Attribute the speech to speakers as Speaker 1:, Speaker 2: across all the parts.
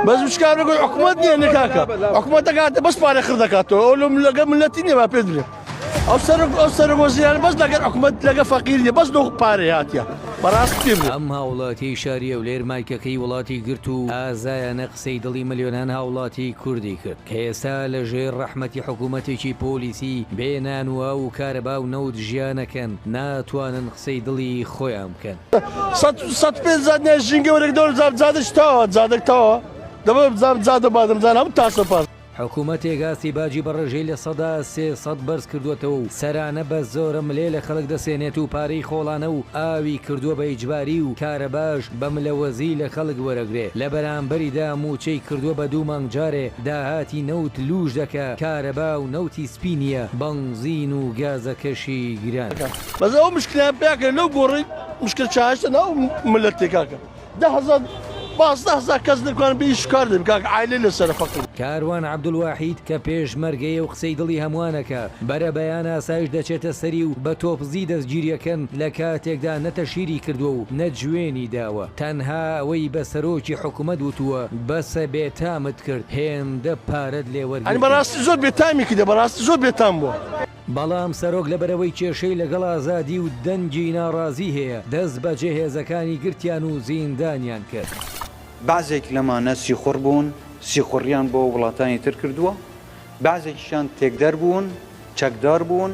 Speaker 1: بس مش كان يقول حكومتني أنا كاكا حكومتك قاعدة بس باري خردكاتو أقول لهم لقى ملتيني ما بيدري أفسر وزير بس لقى حكومة لقى فقير بس دو باري هاتيا براس كتير
Speaker 2: ئەم هاوڵاتی شاریە و لێرمایکەکەی وڵاتی گرت و ئازایانە قسەی دڵی ملیۆنان هاوڵاتی کوردی کرد کە ئێستا لە ژێر ڕەحمەتی حکوومەتێکی پۆلیسی بێنانوە و کارەبا و نەوت ژیانەکەن ناتوانن قسەی دڵی خۆیان بکەن.
Speaker 1: 105 زاد ژینگە وەرەك دۆر زادش تاوە زادێک تاوە دەبێت زادە بادەم زان هەموو تاسە پاس.
Speaker 2: حکوومەتێک ئاستی باجی بەڕێژەی لە 300 بەرز کردوێتەوە و سەرانە بە زۆرە ملێ لە خەڵک دەسێنێت و پارەی خۆڵانە و ئاوی کردووە بە ئیجباری و کارە باش بە ملەوەزی لە خەڵک وەرەگرێ لە بەرامبەریدا موچەی کردووە بە 2 مانگ جارێ داهاتی نەوت لوژ دەکە کارەبا و نەوتی سپینیە بەنزین و گازەکەشی گران.
Speaker 1: بەس ئەو مشکلیان پێکە لەو گۆڕی مشکل چاشتە ناو ملەتێکاکە 10,000 15,000 کەس دەکوان بێ شکار دەبن کاک عایلە لەسەر فەقیر.
Speaker 2: کاروان عەبدولواحید کە پێشمەرگەیە و قسەی دڵی هەمووانەکە بەرە بەیان ئاسایش دەچێتە سەری و بە تۆپزی دەستگیریەکەن لە کاتێکدا نەتەشیری کردووە و نەجوێنی داوە تەنها ئەوەی بە سەرۆکی حکوومەت وتووە بەسە بێتامت کرد هێندە پارەت لێوەرگرت.
Speaker 1: ئەنی بەڕاستی زۆر بێتامی کردە بەڕاستی زۆر بێتام بووە.
Speaker 2: بەڵام سەرۆک لەبەرەوەی کێشەی لەگەڵ ئازادی و دەنگی ناڕازی هەیە دەست بە جێهێزەکانی گرتیان و زیندانیان کرد.
Speaker 3: بعضێک لەمانە سیخۆڕ بوون سیخۆڕیان بۆ وڵاتانی تر کردووە بعضێکیشان تێکدەر بوون چەکدار بوون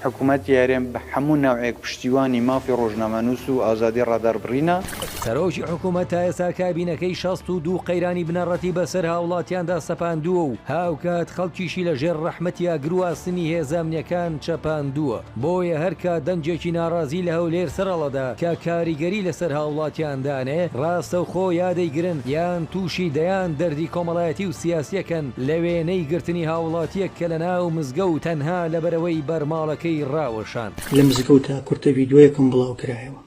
Speaker 3: حکوومەت یارێن بە هەموو ناوعێک پشتیوانی مافی ڕۆژنامەنووس و ئازادی ڕادار بڕینە.
Speaker 2: سەرۆکی حکوومەت تا ئێستا کابینەکەی 62 قەیرانی بنەڕەتی بەسەر هاوڵاتیاندا سەپاندووە و هاوکات خەڵکیشی لە ژێر ڕەحمەتیا گرواسنی هێزانیەکان چەپاندووە بۆیە هەرکە دەنجێکی ناڕازی لە هەولێر سەرەڵەدا کە کاریگەری لەسەر هاوڵاتیاندانێ ڕاستە و خۆ یادەیگرن یان تووشی دەیان دەردی کۆمەڵایەتی و سیاسیەکەن لە وێنەی گرتنی هاوڵاتیەک کە لە ناو مزگەوت تەنها لەبەرەوەی بەرماڵەکەی ڕاوەشان.
Speaker 4: لە مزگەوتە کورتە ڤیددیۆیەکم بڵاو کرایەوە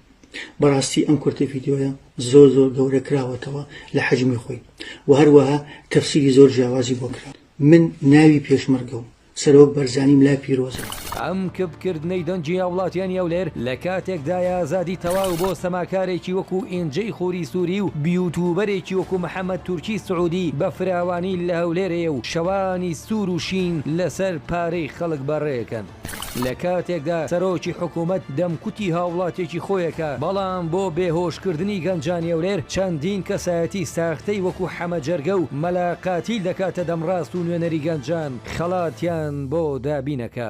Speaker 4: بەڕاستی ئەم کورتە ڤیددیۆیە زۆر گەورە کراوەتەوە لە حەجمی خۆی و هەروەها تەفسیری زۆر جیاوازی بۆ کرا. من ناوی پێشمەرگە و سەرۆک بەرزانیم لا پیرۆزە.
Speaker 2: ئەم کردکردنەی دەنجی هاوڵاتیان هەولێر لە کاتێکدا ئازادی تەواو بۆ سەماکارێکی وەکو ئینجەی خۆری سووری و بیوتوبەرێکی وەکو محەممەد تورکی سعودی بە فراوانی لە هەولێرەیە و شەوانی سوور و شین لەسەر پارەی خەڵک بەڕێەکەن. لە کاتێکدا سەرۆکی حکوومەت دەمکوتی هاوڵاتێکی خۆیەکە بەڵام بۆ بێهۆشکردنی گەنجانی هەولێر چەندین کەسایەتی ساختەی وەکو حەمەجەرگە و مەلاقاتیل دەکاتە دەمڕاست و نوێنەری گەنجان خەڵاتیان بۆ دابینەکە.